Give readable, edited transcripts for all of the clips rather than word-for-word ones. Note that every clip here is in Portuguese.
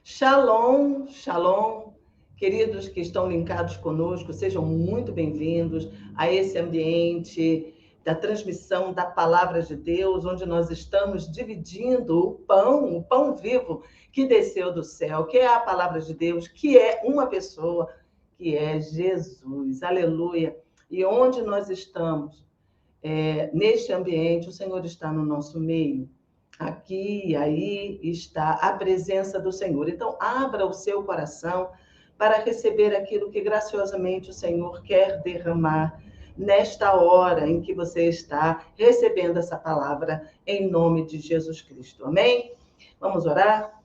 Shalom, shalom, queridos que estão linkados conosco, sejam muito bem-vindos a esse ambiente da transmissão da Palavra de Deus, onde nós estamos dividindo o pão vivo que desceu do céu, que é a Palavra de Deus, que é uma pessoa, que é Jesus, aleluia. E onde nós estamos, neste ambiente, o Senhor está no nosso meio. Aqui e aí está a presença do Senhor. Então, abra o seu coração para receber aquilo que graciosamente o Senhor quer derramar nesta hora em que você está recebendo essa palavra, em nome de Jesus Cristo. Amém? Vamos orar?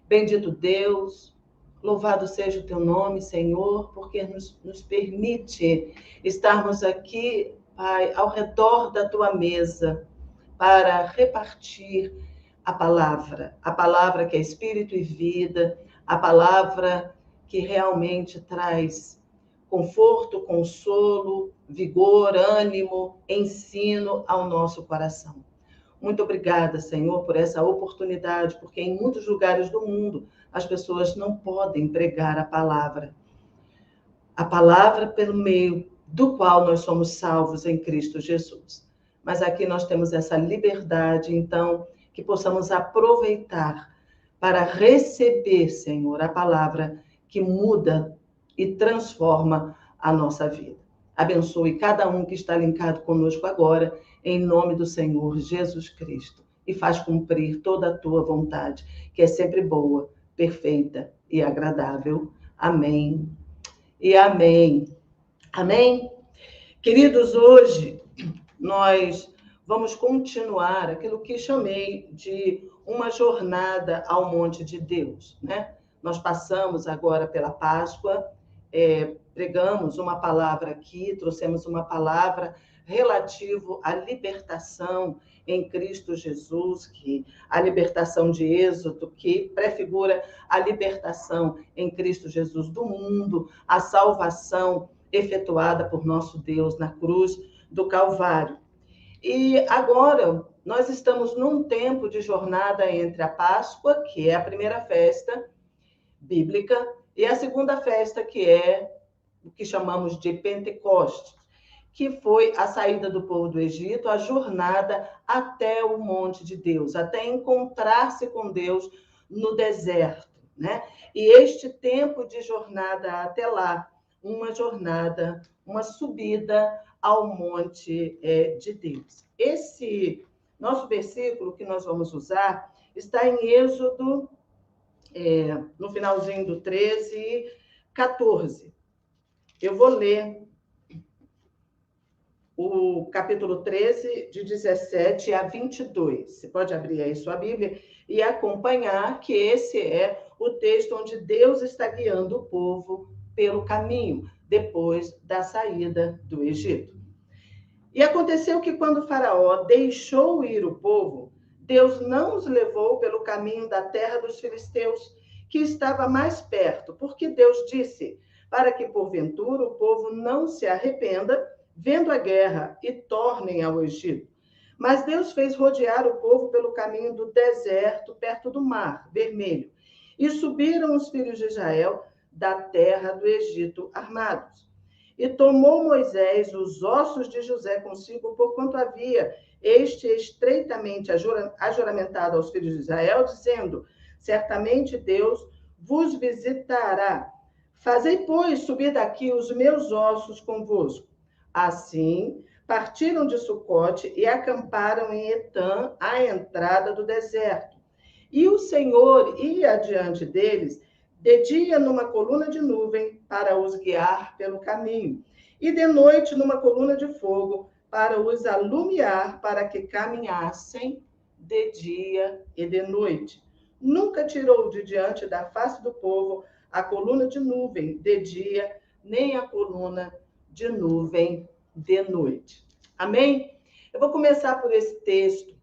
Bendito Deus, louvado seja o teu nome, Senhor, porque nos permite estarmos aqui, Pai, ao redor da tua mesa, para repartir a palavra que é espírito e vida, a palavra que realmente traz conforto, consolo, vigor, ânimo, ensino ao nosso coração. Muito obrigada, Senhor, por essa oportunidade, porque em muitos lugares do mundo as pessoas não podem pregar a palavra pelo meio do qual nós somos salvos em Cristo Jesus. Mas aqui nós temos essa liberdade, então, que possamos aproveitar para receber, Senhor, a palavra que muda e transforma a nossa vida. Abençoe cada um que está linkado conosco agora, em nome do Senhor Jesus Cristo, e faz cumprir toda a tua vontade, que é sempre boa, perfeita e agradável. Amém e amém. Amém? Queridos, hoje nós vamos continuar aquilo que chamei de uma jornada ao monte de Deus, né? Nós passamos agora pela Páscoa, pregamos uma palavra aqui, trouxemos uma palavra relativo à libertação em Cristo Jesus, que a libertação de Êxodo, que prefigura a libertação em Cristo Jesus do mundo, a salvação efetuada por nosso Deus na cruz do Calvário. E agora nós estamos num tempo de jornada entre a Páscoa, que é a primeira festa bíblica, e a segunda festa, que é o que chamamos de Pentecostes, que foi a saída do povo do Egito, a jornada até o monte de Deus, até encontrar-se com Deus no deserto, né? E este tempo de jornada até lá, uma jornada, uma subida ao monte de Deus. Esse nosso versículo que nós vamos usar está em Êxodo, no finalzinho do 13 e 14. Eu vou ler o capítulo 13, de 17 a 22. Você pode abrir aí sua Bíblia e acompanhar que esse é o texto onde Deus está guiando o povo pelo caminho, depois da saída do Egito. E aconteceu que quando Faraó deixou ir o povo, Deus não os levou pelo caminho da terra dos filisteus, que estava mais perto, porque Deus disse, para que porventura o povo não se arrependa, vendo a guerra, e tornem ao Egito. Mas Deus fez rodear o povo pelo caminho do deserto, perto do mar Vermelho. E subiram os filhos de Israel da terra do Egito armados. E tomou Moisés os ossos de José consigo, porquanto havia este estreitamente ajuramentado aos filhos de Israel, dizendo, certamente Deus vos visitará. Fazei, pois, subir daqui os meus ossos convosco. Assim, partiram de Sucote e acamparam em Etã, à entrada do deserto. E o Senhor ia adiante deles, de dia numa coluna de nuvem, para os guiar pelo caminho, e de noite numa coluna de fogo, para os alumiar, para que caminhassem de dia e de noite. Nunca tirou de diante da face do povo a coluna de nuvem de dia, nem a coluna de nuvem de noite. Amém? Eu vou começar por esse texto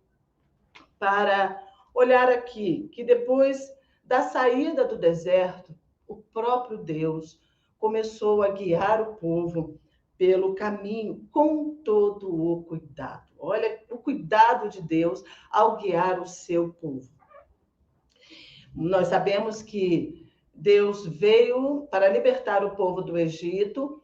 para olhar aqui, que depois da saída do deserto, o próprio Deus começou a guiar o povo pelo caminho com todo o cuidado. Olha o cuidado de Deus ao guiar o seu povo. Nós sabemos que Deus veio para libertar o povo do Egito,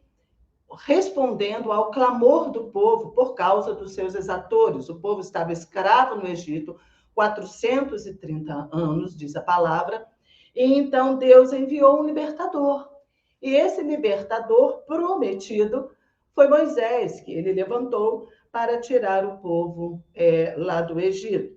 respondendo ao clamor do povo por causa dos seus exatores. O povo estava escravo no Egito 430 anos, diz a palavra, e então Deus enviou um libertador. E esse libertador prometido foi Moisés, que ele levantou para tirar o povo lá do Egito.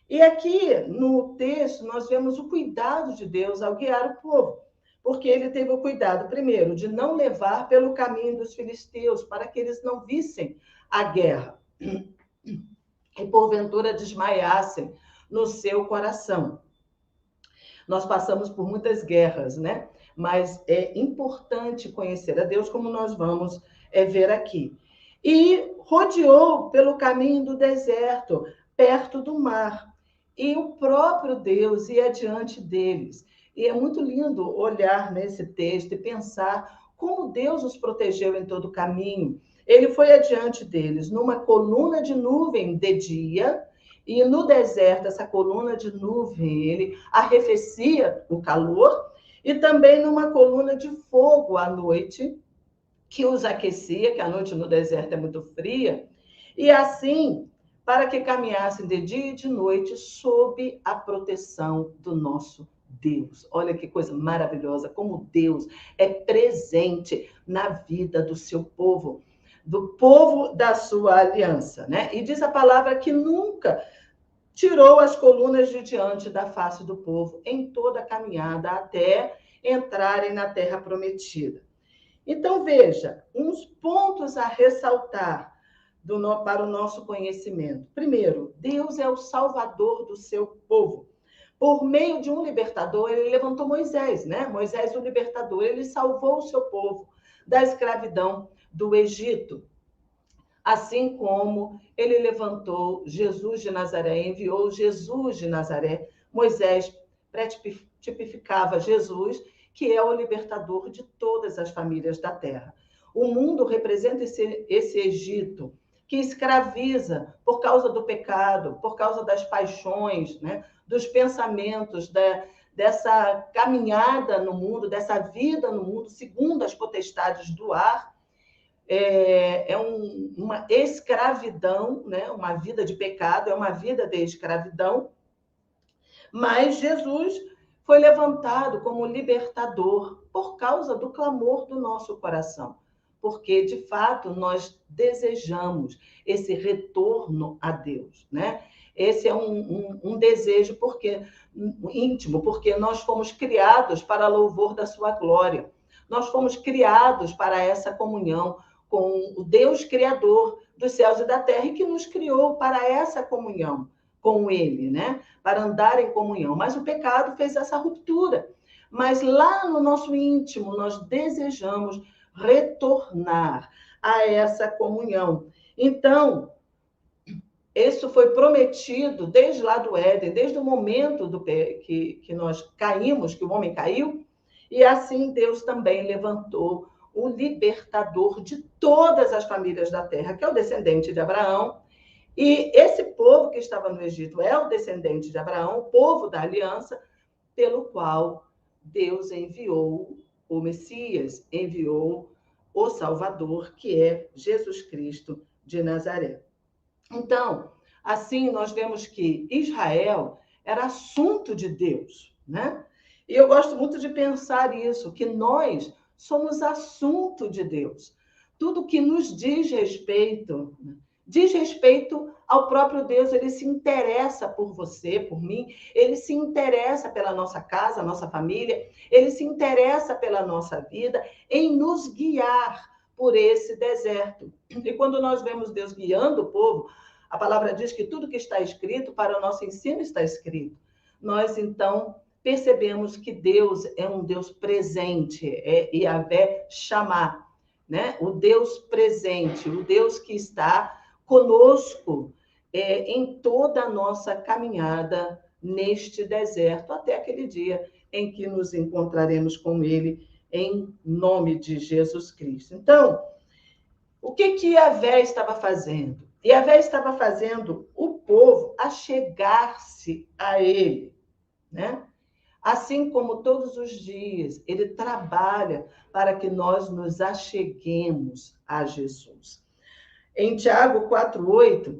E aqui no texto nós vemos o cuidado de Deus ao guiar o povo, porque ele teve o cuidado, primeiro, de não levar pelo caminho dos filisteus, para que eles não vissem a guerra e porventura desmaiassem no seu coração. Nós passamos por muitas guerras, né? Mas é importante conhecer a Deus, como nós vamos ver aqui. E rodeou pelo caminho do deserto, perto do mar. E o próprio Deus ia diante deles. E é muito lindo olhar nesse texto e pensar como Deus os protegeu em todo o caminho. Ele foi adiante deles numa coluna de nuvem de dia, e no deserto, essa coluna de nuvem, ele arrefecia o calor, e também numa coluna de fogo à noite, que os aquecia, que a noite no deserto é muito fria, e assim, para que caminhassem de dia e de noite sob a proteção do nosso Deus. Olha que coisa maravilhosa, como Deus é presente na vida do seu povo, do povo da sua aliança, né? E diz a palavra que nunca tirou as colunas de diante da face do povo em toda a caminhada até entrarem na terra prometida. Então, veja, uns pontos a ressaltar para o nosso conhecimento. Primeiro, Deus é o salvador do seu povo. Por meio de um libertador, ele levantou Moisés, né? Moisés, o libertador, ele salvou o seu povo da escravidão do Egito. Assim como ele levantou Jesus de Nazaré, enviou Jesus de Nazaré, Moisés tipificava Jesus, que é o libertador de todas as famílias da terra. O mundo representa esse Egito, que escraviza por causa do pecado, por causa das paixões, né? Dos pensamentos, dessa caminhada no mundo, dessa vida no mundo, segundo as potestades do ar. Uma escravidão, né? Uma vida de pecado, é uma vida de escravidão, mas Jesus foi levantado como libertador por causa do clamor do nosso coração, porque, de fato, nós desejamos esse retorno a Deus, né? Esse é um desejo íntimo, porque nós fomos criados para louvor da sua glória. Nós fomos criados para essa comunhão com o Deus Criador dos céus e da terra, e que nos criou para essa comunhão com Ele, né? Para andar em comunhão. Mas o pecado fez essa ruptura. Mas lá no nosso íntimo, nós desejamos retornar a essa comunhão. Então, isso foi prometido desde lá do Éden, desde o momento que nós caímos, que o homem caiu, e assim Deus também levantou o libertador de todas as famílias da terra, que é o descendente de Abraão. E esse povo que estava no Egito é o descendente de Abraão, o povo da aliança, pelo qual Deus enviou o Messias, enviou o Salvador, que é Jesus Cristo de Nazaré. Então, assim, nós vemos que Israel era assunto de Deus, né? E eu gosto muito de pensar isso, que nós somos assunto de Deus. Tudo que nos diz respeito ao próprio Deus. Ele se interessa por você, por mim, ele se interessa pela nossa casa, nossa família, ele se interessa pela nossa vida, em nos guiar por esse deserto. E quando nós vemos Deus guiando o povo, a palavra diz que tudo que está escrito, para o nosso ensino está escrito. Nós, então, percebemos que Deus é um Deus presente, é Yahvé Shammah, né? O Deus presente, o Deus que está conosco em toda a nossa caminhada neste deserto, até aquele dia em que nos encontraremos com Ele, em nome de Jesus Cristo. Então, o que Yahvé estava fazendo? Yahvé estava fazendo o povo a chegar-se a Ele, né? Assim como todos os dias, ele trabalha para que nós nos acheguemos a Jesus. Em Tiago 4:8,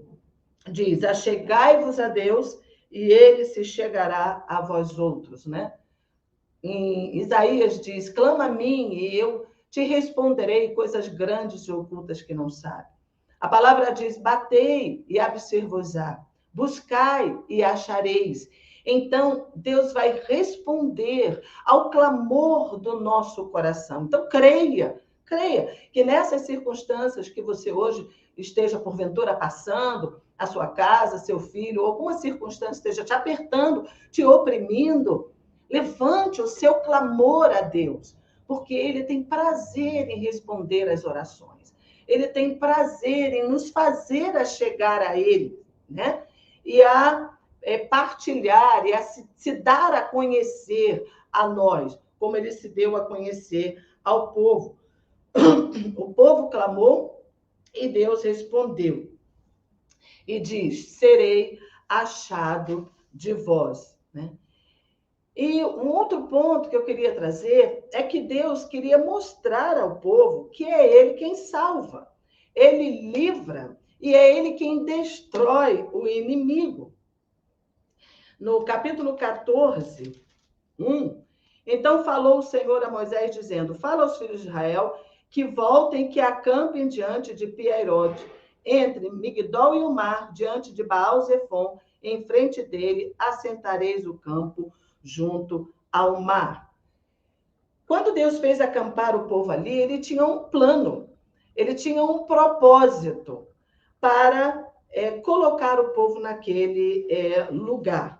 diz: achegai-vos a Deus e ele se chegará a vós outros, né? Em Isaías diz: clama a mim e eu te responderei coisas grandes e ocultas que não sabe. A palavra diz: batei e abrir-vos-á, buscai e achareis. Então, Deus vai responder ao clamor do nosso coração. Então, creia que nessas circunstâncias que você hoje esteja, porventura, passando, a sua casa, seu filho, ou alguma circunstância esteja te apertando, te oprimindo, levante o seu clamor a Deus, porque Ele tem prazer em responder às orações. Ele tem prazer em nos fazer a chegar a Ele, né? E a partilhar, e a se dar a conhecer a nós, como Ele se deu a conhecer ao povo. O povo clamou e Deus respondeu. E diz: serei achado de vós, né? E um outro ponto que eu queria trazer é que Deus queria mostrar ao povo que é Ele quem salva, Ele livra e é Ele quem destrói o inimigo. No capítulo 14, 1, então falou o Senhor a Moisés, dizendo: fala aos filhos de Israel que voltem, que acampem diante de Pi-Hahirote, entre Migdol e o mar, diante de Baal-Zefon, em frente dele, assentareis o campo junto ao mar. Quando Deus fez acampar o povo ali, ele tinha um plano, ele tinha um propósito para colocar o povo naquele lugar.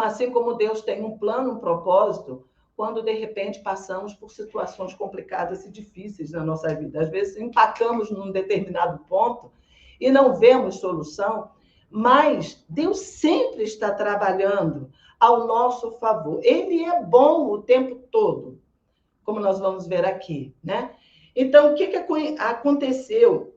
Assim como Deus tem um plano, um propósito, quando de repente passamos por situações complicadas e difíceis na nossa vida. Às vezes empacamos num determinado ponto e não vemos solução, mas Deus sempre está trabalhando ao nosso favor. Ele é bom o tempo todo, como nós vamos ver aqui, né? Então, o que aconteceu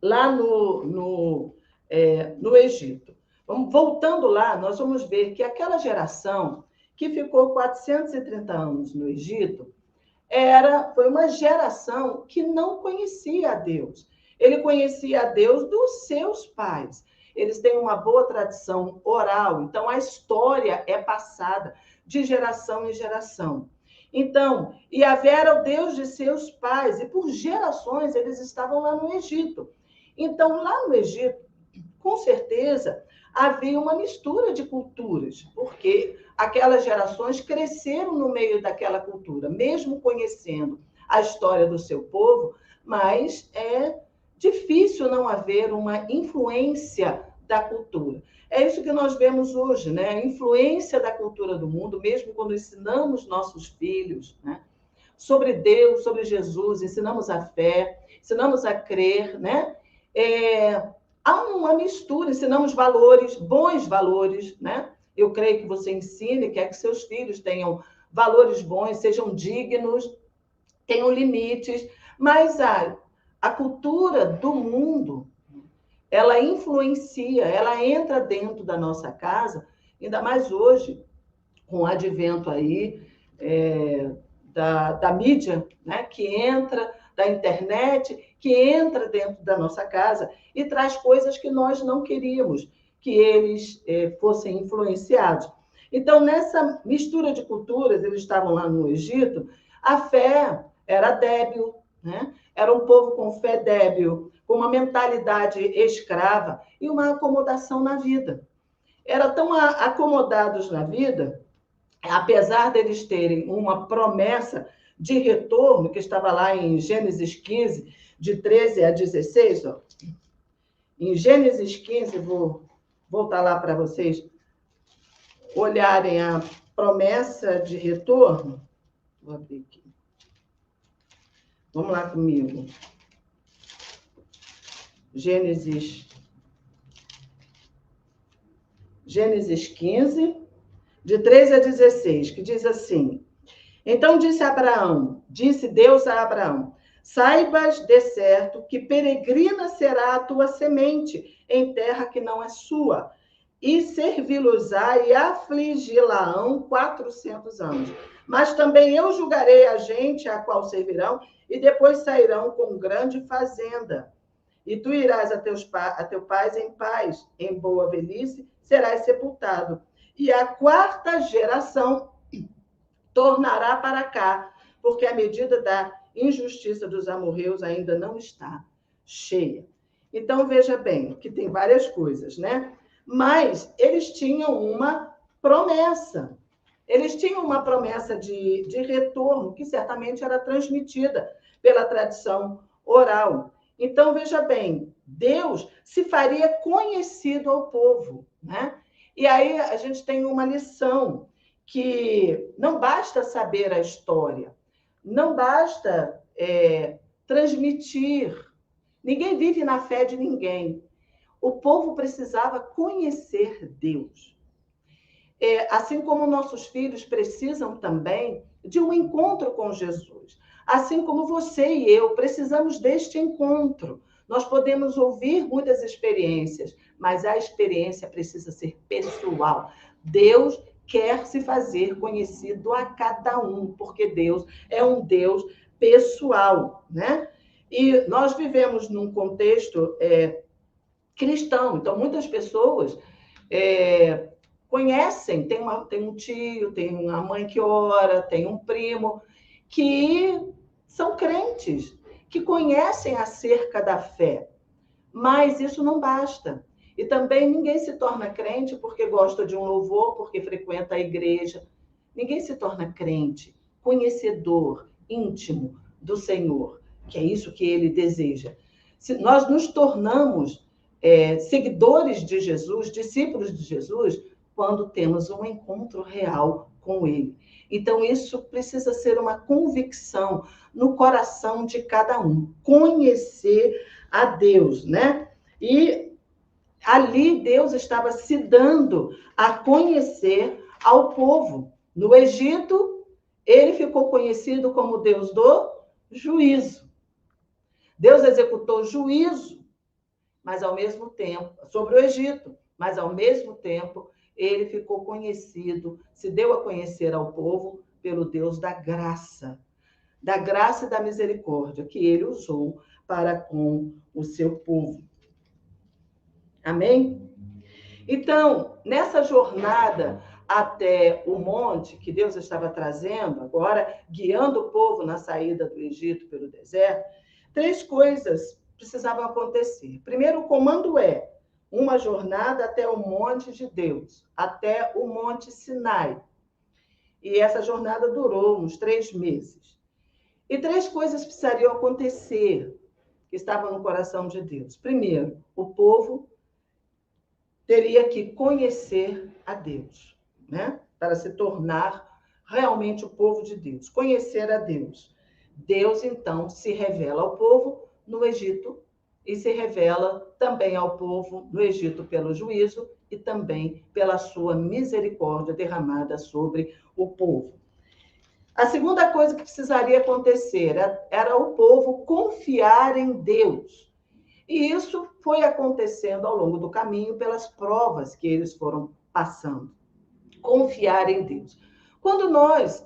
lá no Egito? Voltando lá, nós vamos ver que aquela geração que ficou 430 anos no Egito foi uma geração que não conhecia a Deus. Ele conhecia a Deus dos seus pais. Eles têm uma boa tradição oral, então a história é passada de geração em geração. Então, Yahvé era o Deus de seus pais, e por gerações eles estavam lá no Egito. Então, lá no Egito, com certeza, havia uma mistura de culturas, porque aquelas gerações cresceram no meio daquela cultura, mesmo conhecendo a história do seu povo, mas é difícil não haver uma influência da cultura. É isso que nós vemos hoje, né? A influência da cultura do mundo, mesmo quando ensinamos nossos filhos, né? Sobre Deus, sobre Jesus, ensinamos a fé, ensinamos a crer, né? Há uma mistura, ensinamos valores, bons valores, né? Eu creio que você ensine, quer que seus filhos tenham valores bons, sejam dignos, tenham limites, mas a cultura do mundo, ela influencia, ela entra dentro da nossa casa, ainda mais hoje, com o advento aí da mídia, né? Que entra, da internet, que entra dentro da nossa casa e traz coisas que nós não queríamos que eles fossem influenciados. Então, nessa mistura de culturas, eles estavam lá no Egito, a fé era débil, né? Era um povo com fé débil, com uma mentalidade escrava e uma acomodação na vida. Eram tão acomodados na vida, apesar deles terem uma promessa de retorno, que estava lá em Gênesis 15, de 13 a 16, ó. Em Gênesis 15, vou voltar lá para vocês olharem a promessa de retorno. Vou abrir aqui. Vamos lá comigo. Gênesis 15, de 13 a 16, que diz assim: então disse Deus a Abraão, saibas de certo que peregrina será a tua semente em terra que não é sua, e servi-los-á e afligi-la-ão 400 anos. Mas também eu julgarei a gente a qual servirão, e depois sairão com grande fazenda. E tu irás a teu pai em paz, em boa velhice, serás sepultado. E a quarta geração tornará para cá, porque a medida da injustiça dos amorreus ainda não está cheia. Então, veja bem, que tem várias coisas, né? Mas eles tinham uma promessa. Eles tinham uma promessa de retorno, que certamente era transmitida pela tradição oral. Então, veja bem, Deus se faria conhecido ao povo, né? E aí a gente tem uma lição, que não basta saber a história, não basta transmitir. Ninguém vive na fé de ninguém. O povo precisava conhecer Deus. Assim como nossos filhos precisam também de um encontro com Jesus. Assim como você e eu precisamos deste encontro. Nós podemos ouvir muitas experiências, mas a experiência precisa ser pessoal. Deus quer se fazer conhecido a cada um, porque Deus é um Deus pessoal, né? E nós vivemos num contexto cristão, então muitas pessoas conhecem, tem um tio, tem uma mãe que ora, tem um primo, que são crentes, que conhecem acerca da fé, mas isso não basta. E também ninguém se torna crente porque gosta de um louvor, porque frequenta a igreja. Ninguém se torna crente, conhecedor íntimo do Senhor, que é isso que ele deseja. Se nós nos tornamos seguidores de Jesus, discípulos de Jesus, quando temos um encontro real com ele. Então, isso precisa ser uma convicção no coração de cada um, conhecer a Deus, né? E ali Deus estava se dando a conhecer ao povo. No Egito, ele ficou conhecido como Deus do juízo. Deus executou juízo, mas ao mesmo tempo, sobre o Egito, mas ao mesmo tempo, ele ficou conhecido, se deu a conhecer ao povo pelo Deus da graça e da misericórdia, que ele usou para com o seu povo. Amém? Então, nessa jornada até o monte que Deus estava trazendo, agora guiando o povo na saída do Egito pelo deserto, 3 coisas precisavam acontecer. Primeiro, o comando uma jornada até o monte de Deus, até o monte Sinai. E essa jornada durou uns 3 meses. E 3 coisas precisariam acontecer, que estavam no coração de Deus. Primeiro, o povo teria que conhecer a Deus, né? Para se tornar realmente o povo de Deus, conhecer a Deus. Deus, então, se revela ao povo no Egito e se revela também ao povo no Egito pelo juízo e também pela sua misericórdia derramada sobre o povo. A segunda coisa que precisaria acontecer era o povo confiar em Deus. E isso foi acontecendo ao longo do caminho pelas provas que eles foram passando. Confiar em Deus. Quando nós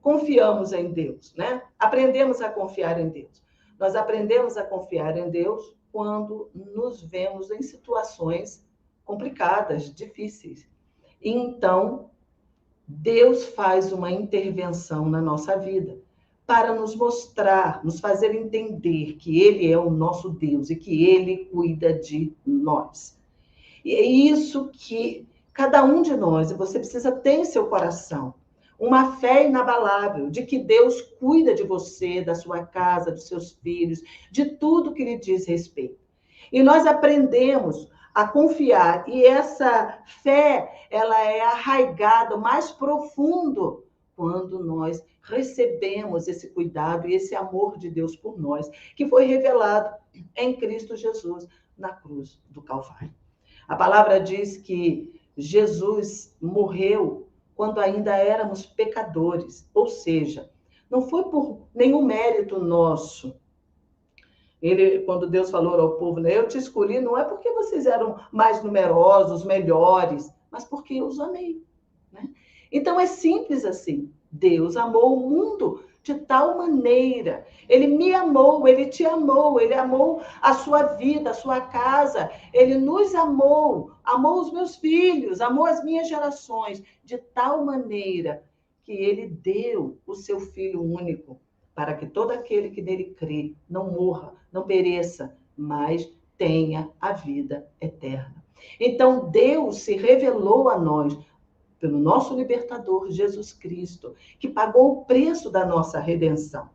confiamos em Deus, né? Aprendemos a confiar em Deus. Nós aprendemos a confiar em Deus quando nos vemos em situações complicadas, difíceis. Então, Deus faz uma intervenção na nossa vida para nos mostrar, nos fazer entender que Ele é o nosso Deus e que Ele cuida de nós. E é isso que cada um de nós, e você precisa ter em seu coração, uma fé inabalável de que Deus cuida de você, da sua casa, dos seus filhos, de tudo que lhe diz respeito. E nós aprendemos a confiar, e essa fé, ela é arraigada, mais profundo, quando nós recebemos esse cuidado e esse amor de Deus por nós, que foi revelado em Cristo Jesus na cruz do Calvário. A palavra diz que Jesus morreu quando ainda éramos pecadores, ou seja, não foi por nenhum mérito nosso Quando Deus falou ao povo, né, eu te escolhi, não é porque vocês eram mais numerosos, melhores, mas porque eu os amei. Né? Então é simples assim. Deus amou o mundo de tal maneira. Ele me amou, ele te amou, ele amou a sua vida, a sua casa. Ele nos amou, amou os meus filhos, amou as minhas gerações, de tal maneira que ele deu o seu Filho único, para que todo aquele que nele crê não morra, não pereça, mas tenha a vida eterna. Então, Deus se revelou a nós pelo nosso libertador, Jesus Cristo, que pagou o preço da nossa redenção,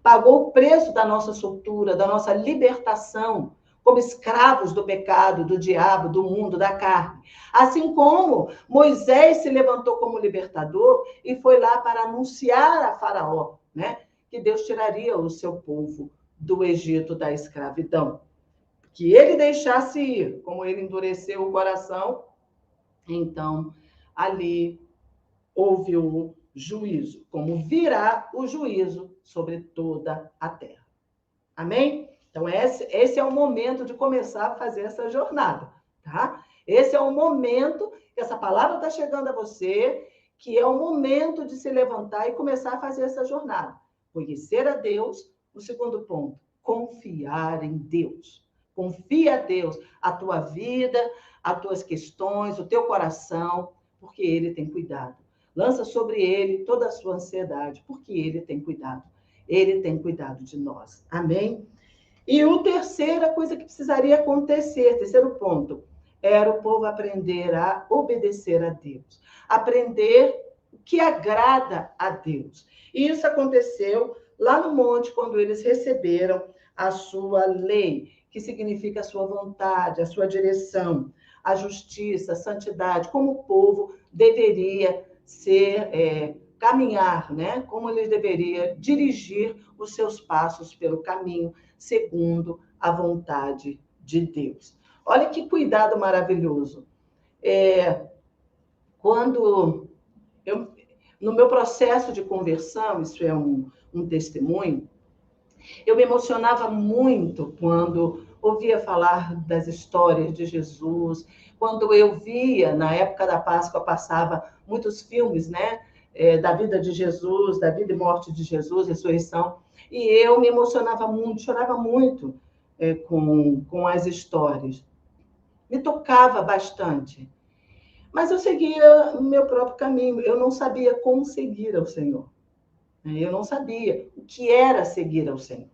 pagou o preço da nossa soltura, da nossa libertação, como escravos do pecado, do diabo, do mundo, da carne. Assim como Moisés se levantou como libertador e foi lá para anunciar a Faraó, né, que Deus tiraria o seu povo do Egito, da escravidão. Que ele deixasse ir, como ele endureceu o coração, então ali houve o juízo, como virá o juízo sobre toda a terra. Amém? Então, esse é o momento de começar a fazer essa jornada, tá? Esse é o momento que essa palavra está chegando a você, que é o momento de se levantar e começar a fazer essa jornada. Conhecer a Deus. O segundo ponto, confiar em Deus. Confia a Deus, a tua vida, as tuas questões, o teu coração, porque Ele tem cuidado. Lança sobre Ele toda a sua ansiedade, porque Ele tem cuidado. Ele tem cuidado de nós. Amém? E a terceira coisa que precisaria acontecer, terceiro ponto, era o povo aprender a obedecer a Deus. Aprender o que agrada a Deus. E isso aconteceu lá no monte, quando eles receberam a sua lei, que significa a sua vontade, a sua direção, a justiça, a santidade, como o povo deveria ser, caminhar, né? Como ele deveria dirigir os seus passos pelo caminho, segundo a vontade de Deus. Olha que cuidado maravilhoso. Quando no meu processo de conversão, isso é um testemunho, eu me emocionava muito quando ouvia falar das histórias de Jesus, quando eu via, na época da Páscoa, passava muitos filmes, né? Da vida de Jesus, da vida e morte de Jesus, ressurreição, e eu me emocionava muito, chorava muito com as histórias. Me tocava bastante. Mas eu seguia o meu próprio caminho, eu não sabia como seguir ao Senhor. Eu não sabia o que era seguir ao Senhor.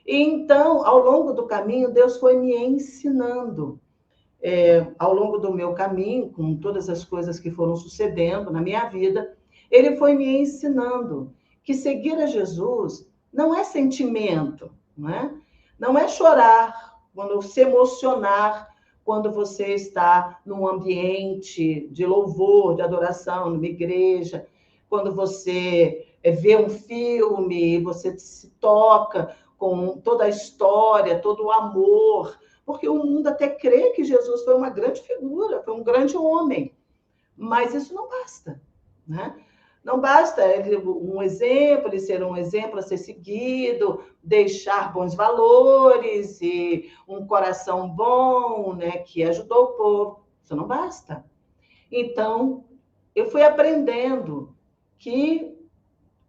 E então, ao longo do caminho, Deus foi me ensinando. Ao longo do meu caminho, com todas as coisas que foram sucedendo na minha vida, Ele foi me ensinando que seguir a Jesus não é sentimento, não é? Não é chorar, quando se emocionar, quando você está num ambiente de louvor, de adoração, numa igreja, quando você vê um filme, você se toca com toda a história, todo o amor, porque o mundo até crê que Jesus foi uma grande figura, foi um grande homem, mas isso não basta, né? Não basta ele ser um exemplo a ser seguido, deixar bons valores e um coração bom, né, que ajudou o povo. Isso não basta. Então, eu fui aprendendo que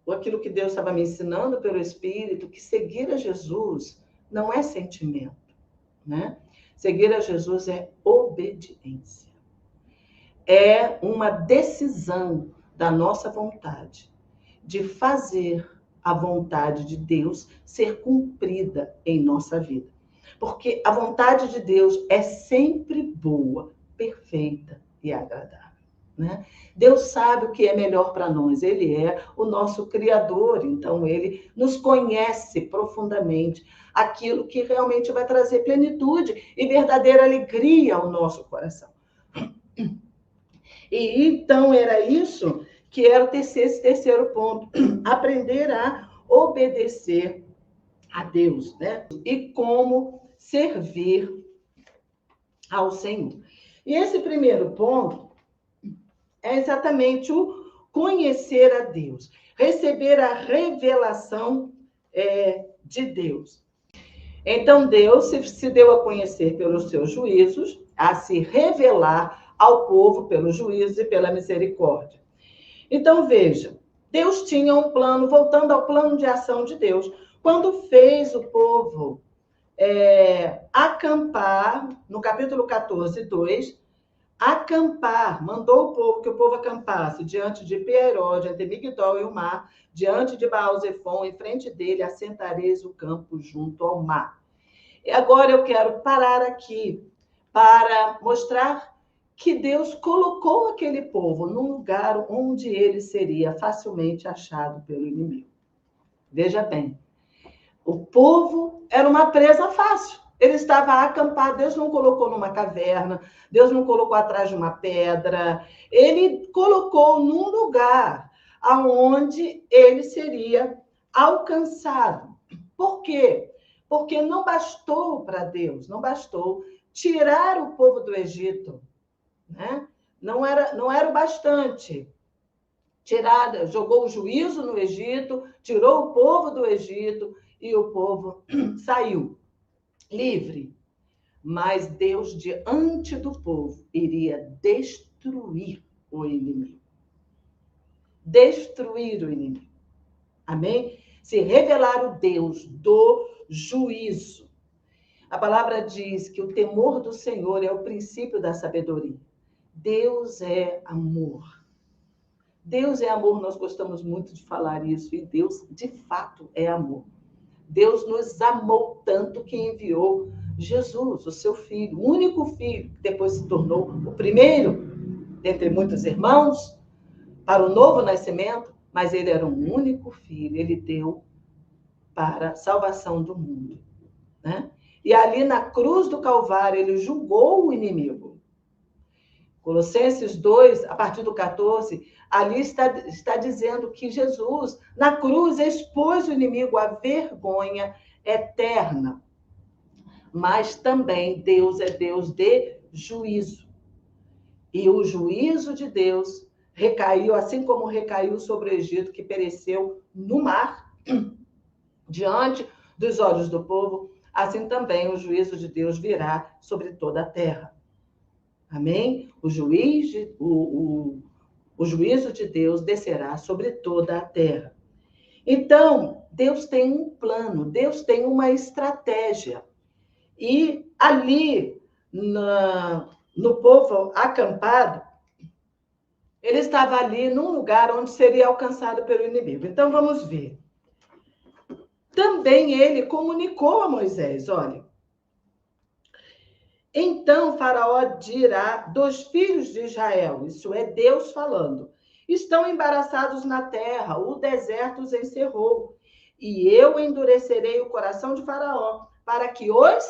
aquilo que Deus estava me ensinando pelo Espírito, que seguir a Jesus não é sentimento, né? Seguir a Jesus é obediência. É uma decisão da nossa vontade de fazer a vontade de Deus ser cumprida em nossa vida. Porque a vontade de Deus é sempre boa, perfeita e agradável. Né? Deus sabe o que é melhor para nós, Ele é o nosso Criador, então Ele nos conhece profundamente, aquilo que realmente vai trazer plenitude e verdadeira alegria ao nosso coração. E então era isso que era esse terceiro ponto, aprender a obedecer a Deus, né? E como servir ao Senhor. E esse primeiro ponto é exatamente o conhecer a Deus, receber a revelação de Deus. Então Deus se deu a conhecer pelos seus juízos, a se revelar ao povo pelos juízos e pela misericórdia. Então veja, Deus tinha um plano, voltando ao plano de ação de Deus, quando fez o povo acampar, no capítulo 14, 2, acampar, mandou o povo que o povo acampasse diante de Pierode, entre Migdol e o mar, diante de Baal-Zefon, em frente dele, assentareis o campo junto ao mar. E agora eu quero parar aqui para mostrar que Deus colocou aquele povo num lugar onde ele seria facilmente achado pelo inimigo. Veja bem, o povo era uma presa fácil. Ele estava acampado, Deus não colocou numa caverna, Deus não colocou atrás de uma pedra, ele colocou num lugar aonde ele seria alcançado. Por quê? Porque não bastou para Deus, não bastou tirar o povo do Egito, né? Não era o bastante. Jogou o juízo no Egito, tirou o povo do Egito e o povo saiu livre. Mas Deus, diante do povo, iria destruir o inimigo. Destruir o inimigo. Amém? Se revelar o Deus do juízo. A palavra diz que o temor do Senhor é o princípio da sabedoria. Deus é amor. Deus é amor, nós gostamos muito de falar isso, e Deus, de fato, é amor. Deus nos amou tanto que enviou Jesus, o seu filho, o único filho, que depois se tornou o primeiro dentre muitos irmãos, para o novo nascimento, mas ele era um único filho, ele deu para a salvação do mundo, né? E ali na cruz do Calvário, ele julgou o inimigo. Colossenses 2, a partir do 14, ali está dizendo que Jesus, na cruz, expôs o inimigo à vergonha eterna. Mas também Deus é Deus de juízo. E o juízo de Deus recaiu, assim como recaiu sobre o Egito, que pereceu no mar, diante dos olhos do povo, assim também o juízo de Deus virá sobre toda a terra. Amém? O juízo de Deus descerá sobre toda a terra. Então, Deus tem um plano, Deus tem uma estratégia. E ali, no povo acampado, ele estava ali num lugar onde seria alcançado pelo inimigo. Então, vamos ver. Também ele comunicou a Moisés, olha. Então Faraó dirá dos filhos de Israel, isso é Deus falando, estão embaraçados na terra, o deserto os encerrou, e eu endurecerei o coração de Faraó, para que os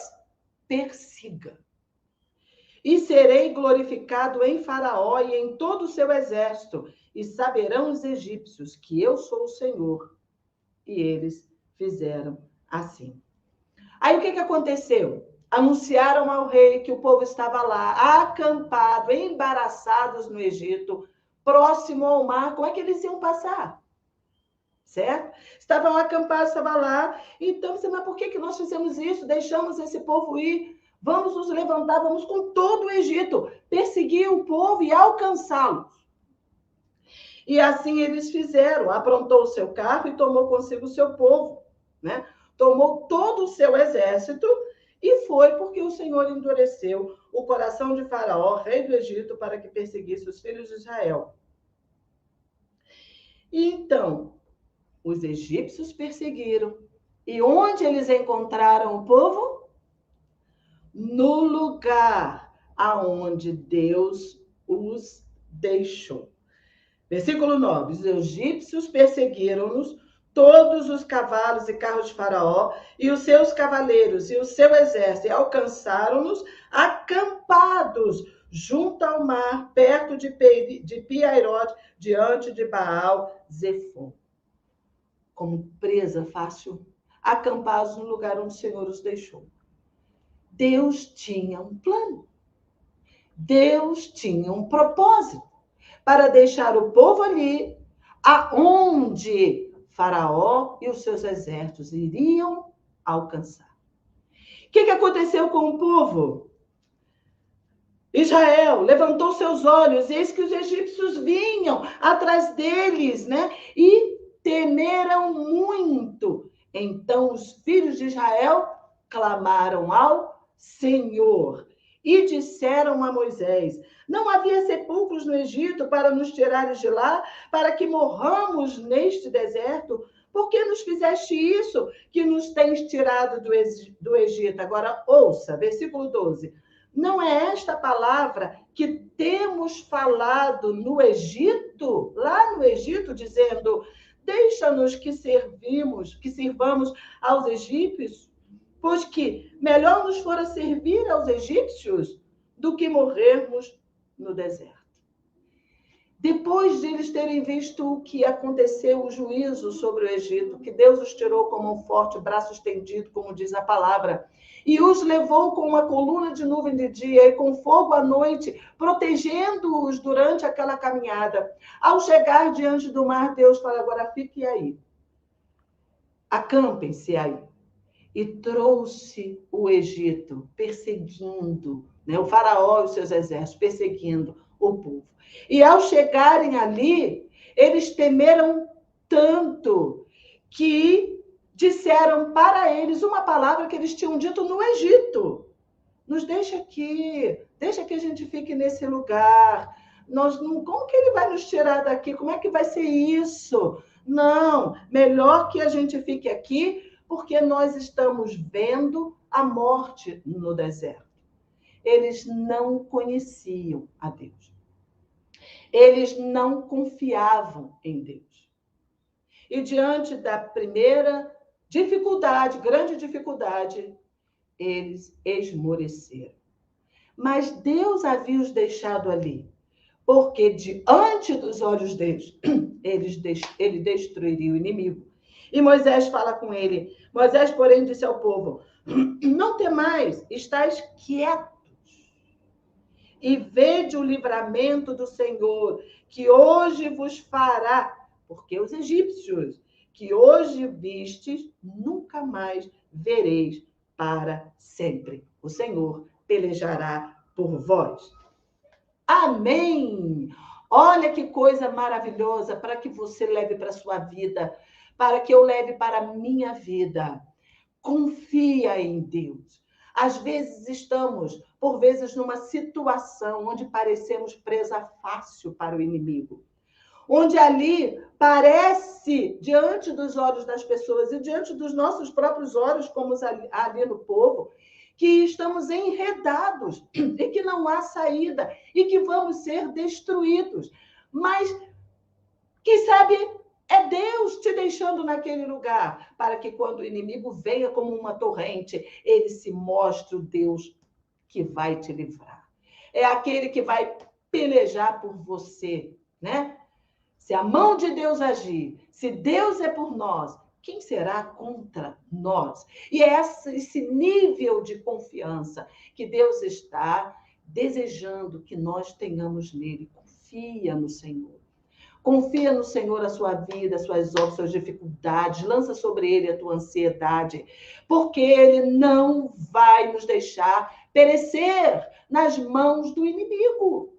persiga. E serei glorificado em Faraó e em todo o seu exército, e saberão os egípcios que eu sou o Senhor. E eles fizeram assim. Aí o que aconteceu? Anunciaram ao rei que o povo estava lá, acampado, embaraçados no Egito, próximo ao mar. Como é que eles iam passar? Certo? Estavam acampados, estavam lá. Então, mas por que nós fizemos isso? Deixamos esse povo ir. Vamos nos levantar, vamos com todo o Egito, perseguir o povo e alcançá-los. E assim eles fizeram. Aprontou o seu carro e tomou consigo o seu povo, né? Tomou todo o seu exército e foi porque o Senhor endureceu o coração de Faraó, rei do Egito, para que perseguisse os filhos de Israel. E então, os egípcios perseguiram. E onde eles encontraram o povo? No lugar aonde Deus os deixou. Versículo 9. Os egípcios perseguiram-nos, todos os cavalos e carros de Faraó, e os seus cavaleiros e o seu exército, e alcançaram-nos acampados junto ao mar, perto de Piairote, diante de Baal-Zefon. Como presa fácil, acampados no lugar onde o Senhor os deixou. Deus tinha um plano. Deus tinha um propósito para deixar o povo ali, aonde Faraó e os seus exércitos iriam alcançar. que aconteceu com o povo? Israel levantou seus olhos, eis que os egípcios vinham atrás deles, né? E temeram muito. Então os filhos de Israel clamaram ao Senhor e disseram a Moisés: não havia sepulcros no Egito para nos tirares de lá, para que morramos neste deserto? Por que nos fizeste isso, que nos tens tirado do Egito? Agora ouça, versículo 12. Não é esta palavra que temos falado no Egito, lá no Egito, dizendo: deixa-nos que sirvamos aos egípcios, pois que melhor nos fora servir aos egípcios do que morrermos no deserto. Depois de eles terem visto o que aconteceu, o juízo sobre o Egito, que Deus os tirou com mão forte, braço estendido, como diz a palavra, e os levou com uma coluna de nuvem de dia e com fogo à noite, protegendo-os durante aquela caminhada. Ao chegar diante do mar, Deus fala: agora fique aí, acampem-se aí. E trouxe o Egito perseguindo, né? O faraó e os seus exércitos perseguindo o povo. E ao chegarem ali, eles temeram tanto que disseram para eles uma palavra que eles tinham dito no Egito: nos deixa aqui, deixa que a gente fique nesse lugar. Como que ele vai nos tirar daqui? Como é que vai ser isso? Não, melhor que a gente fique aqui, porque nós estamos vendo a morte no deserto. Eles não conheciam a Deus. Eles não confiavam em Deus. E diante da primeira dificuldade, grande dificuldade, eles esmoreceram. Mas Deus havia os deixado ali, porque diante dos olhos deles, ele destruiria o inimigo. E Moisés fala com ele. Moisés, porém, disse ao povo: não temais, estáis quietos e vede o livramento do Senhor, que hoje vos fará, porque os egípcios que hoje vistes, nunca mais vereis para sempre. O Senhor pelejará por vós. Amém! Olha que coisa maravilhosa para que você leve para a sua vida, para que eu leve para a minha vida. Confia em Deus. Às vezes estamos, por vezes, numa situação onde parecemos presa fácil para o inimigo. Onde ali parece, diante dos olhos das pessoas e diante dos nossos próprios olhos, como ali no povo, que estamos enredados e que não há saída e que vamos ser destruídos. Mas, quem sabe, é Deus te deixando naquele lugar, para que quando o inimigo venha como uma torrente, ele se mostre o Deus que vai te livrar. É aquele que vai pelejar por você, né? Se a mão de Deus agir, se Deus é por nós, quem será contra nós? E é esse nível de confiança que Deus está desejando que nós tenhamos nele. Confia no Senhor. Confia no Senhor a sua vida, as suas obras, suas dificuldades. Lança sobre ele a tua ansiedade, porque ele não vai nos deixar perecer nas mãos do inimigo.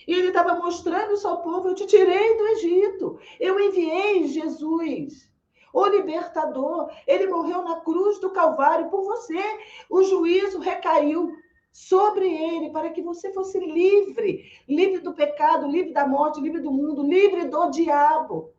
E ele estava mostrando isso ao povo: eu te tirei do Egito, eu enviei Jesus, o libertador. Ele morreu na cruz do Calvário por você. O juízo recaiu sobre ele para que você fosse livre, livre do pecado, livre da morte, livre do mundo, livre do diabo.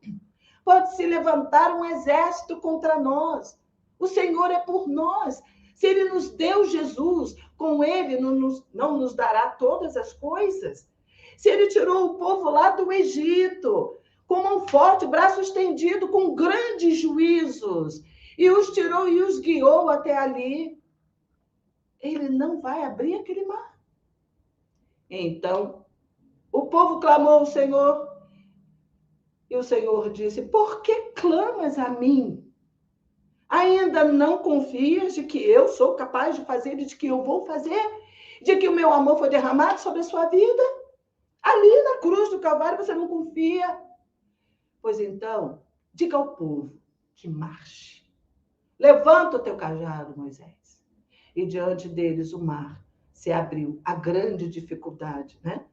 Pode se levantar um exército contra nós. O Senhor é por nós. Se ele nos deu Jesus, com ele não nos dará todas as coisas. Se ele tirou o povo lá do Egito, com mão forte, braço estendido, com grandes juízos, e os tirou e os guiou até ali, ele não vai abrir aquele mar. Então, o povo clamou ao Senhor, e o Senhor disse: por que clamas a mim? Ainda não confias de que eu sou capaz de fazer e de que eu vou fazer? De que o meu amor foi derramado sobre a sua vida? Ali na cruz do Calvário você não confia? Pois então, diga ao povo que marche. Levanta o teu cajado, Moisés. e diante deles o mar se abriu. A grande dificuldade, né?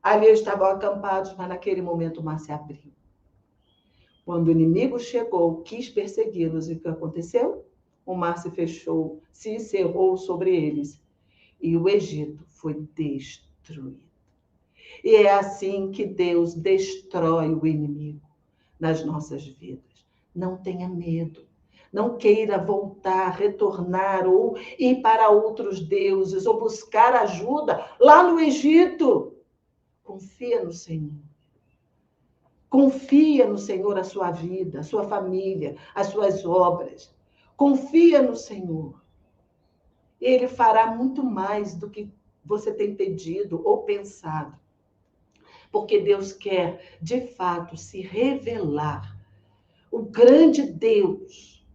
Ali eles estavam acampados, mas naquele momento o mar se abriu. Quando o inimigo chegou, quis persegui-los, e o que aconteceu? O mar se fechou, se encerrou sobre eles, e o Egito foi destruído. E é assim que Deus destrói o inimigo nas nossas vidas. Não tenha medo. Não queira voltar, retornar ou ir para outros deuses ou buscar ajuda lá no Egito. Confia no Senhor. Confia no Senhor a sua vida, a sua família, as suas obras. Confia no Senhor. Ele fará muito mais do que você tem pedido ou pensado. Porque Deus quer, de fato, se revelar. O grande Deus,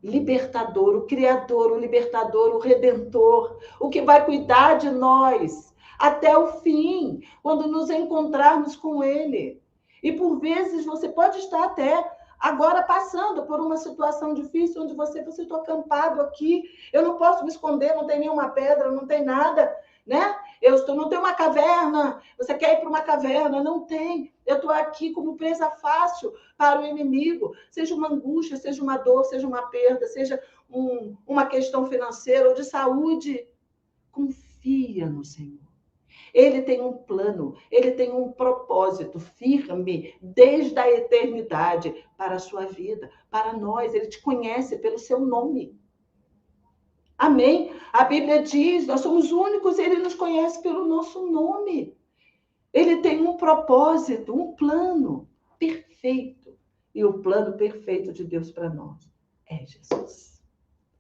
libertador, o Criador, o libertador, o Redentor, o que vai cuidar de nós até o fim, quando nos encontrarmos com Ele. E por vezes você pode estar até agora passando por uma situação difícil, onde você estou acampado aqui, eu não posso me esconder, não tem nenhuma pedra, não tem nada, né? Não tenho uma caverna, você quer ir para uma caverna? Não tem. Eu estou aqui como presa fácil para o inimigo, seja uma angústia, seja uma dor, seja uma perda, seja uma questão financeira ou de saúde. Confia no Senhor. Ele tem um plano, ele tem um propósito firme desde a eternidade para a sua vida, para nós. Ele te conhece pelo seu nome. Amém? A Bíblia diz, nós somos únicos, ele nos conhece pelo nosso nome. Ele tem um propósito, um plano perfeito. E o plano perfeito de Deus para nós é Jesus.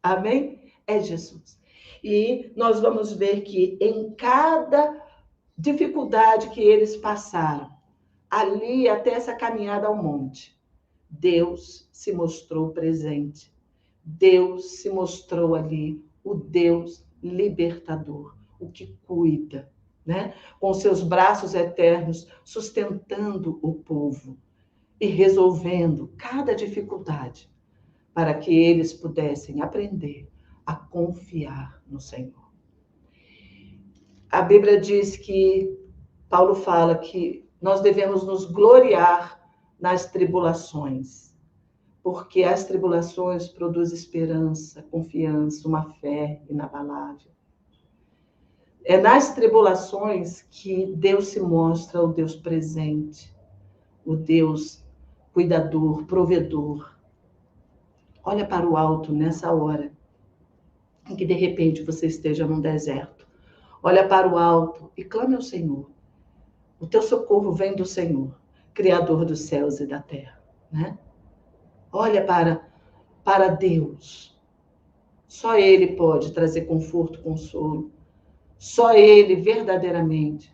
Amém? É Jesus. E nós vamos ver que em cada dificuldade que eles passaram, ali até essa caminhada ao monte, Deus se mostrou presente. Deus se mostrou ali, o Deus libertador, o que cuida, né? Com seus braços eternos, sustentando o povo e resolvendo cada dificuldade, para que eles pudessem aprender a confiar no Senhor. A Bíblia diz que, Paulo fala que nós devemos nos gloriar nas tribulações, porque as tribulações produzem esperança, confiança, uma fé inabalável. É nas tribulações que Deus se mostra o Deus presente, o Deus cuidador, provedor. Olha para o alto nessa hora, em que de repente você esteja num deserto. Olha para o alto e clame ao Senhor. O teu socorro vem do Senhor, Criador dos céus e da terra, né? Olha para Deus. Só Ele pode trazer conforto, consolo. Só Ele verdadeiramente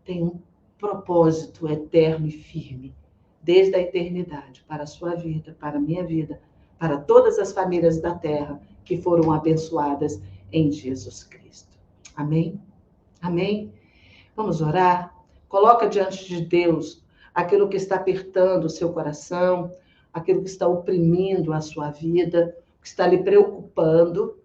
tem um propósito eterno e firme, desde a eternidade, para a sua vida, para a minha vida, para todas as famílias da terra que foram abençoadas em Jesus Cristo. Amém? Amém? Vamos orar? Coloca diante de Deus aquilo que está apertando o seu coração, aquilo que está oprimindo a sua vida, que está lhe preocupando,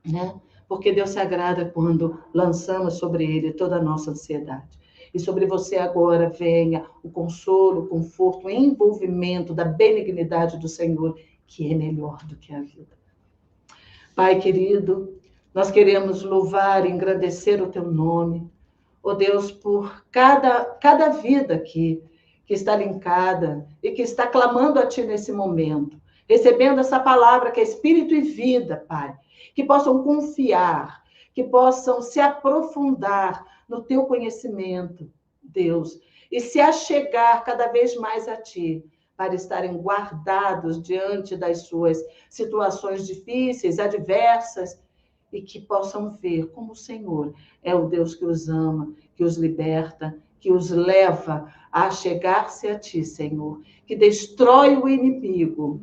né? Porque Deus se agrada quando lançamos sobre Ele toda a nossa ansiedade. E sobre você agora venha o consolo, o conforto, o envolvimento da benignidade do Senhor, que é melhor do que a vida. Pai querido, nós queremos louvar e engrandecer o Teu nome, ó Deus, por cada vida aqui que está linkada e que está clamando a Ti nesse momento, recebendo essa palavra que é espírito e vida, Pai, que possam confiar, que possam se aprofundar no Teu conhecimento, Deus, e se achegar cada vez mais a Ti, para estarem guardados diante das suas situações difíceis, adversas, e que possam ver como o Senhor é o Deus que os ama, que os liberta, que os leva a chegar-se a Ti, Senhor, que destrói o inimigo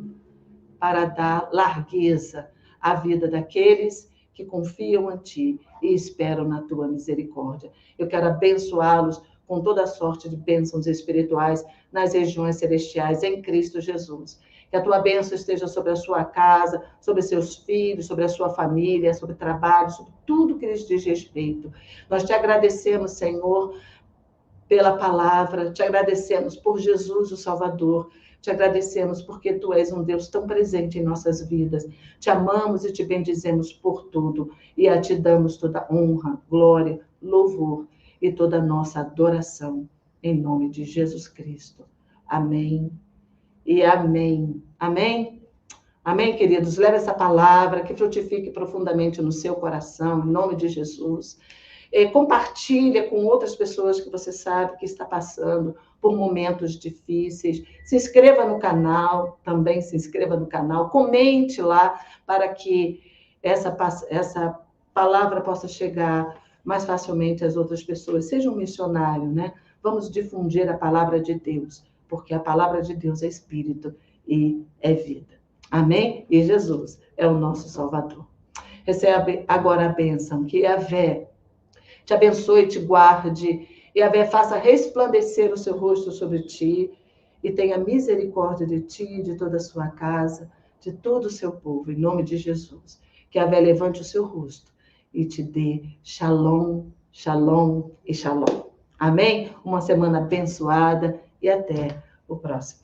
para dar largueza à vida daqueles que confiam em Ti e esperam na Tua misericórdia. Eu quero abençoá-los com toda sorte de bênçãos espirituais nas regiões celestiais em Cristo Jesus. Que a tua bênção esteja sobre a sua casa, sobre seus filhos, sobre a sua família, sobre o trabalho, sobre tudo que lhes diz respeito. Nós te agradecemos, Senhor, pela palavra, te agradecemos por Jesus, o Salvador, te agradecemos porque tu és um Deus tão presente em nossas vidas. Te amamos e te bendizemos por tudo e a ti damos toda honra, glória, louvor e toda a nossa adoração em nome de Jesus Cristo. Amém e amém. Amém? Amém, queridos? Leve essa palavra que frutifique profundamente no seu coração, em nome de Jesus. Compartilha com outras pessoas que você sabe que está passando por momentos difíceis. Se inscreva no canal, também se inscreva no canal. Comente lá para que essa palavra possa chegar mais facilmente às outras pessoas. Seja um missionário, né? Vamos difundir a palavra de Deus, porque a palavra de Deus é espírito e é vida. Amém? E Jesus é o nosso Salvador. Recebe agora a bênção, que Yahvé te abençoe, te guarde, e Yahvé faça resplandecer o seu rosto sobre ti, e tenha misericórdia de ti, de toda a sua casa, de todo o seu povo, em nome de Jesus. Que Yahvé levante o seu rosto e te dê shalom, shalom e shalom. Amém? Uma semana abençoada e até o próximo.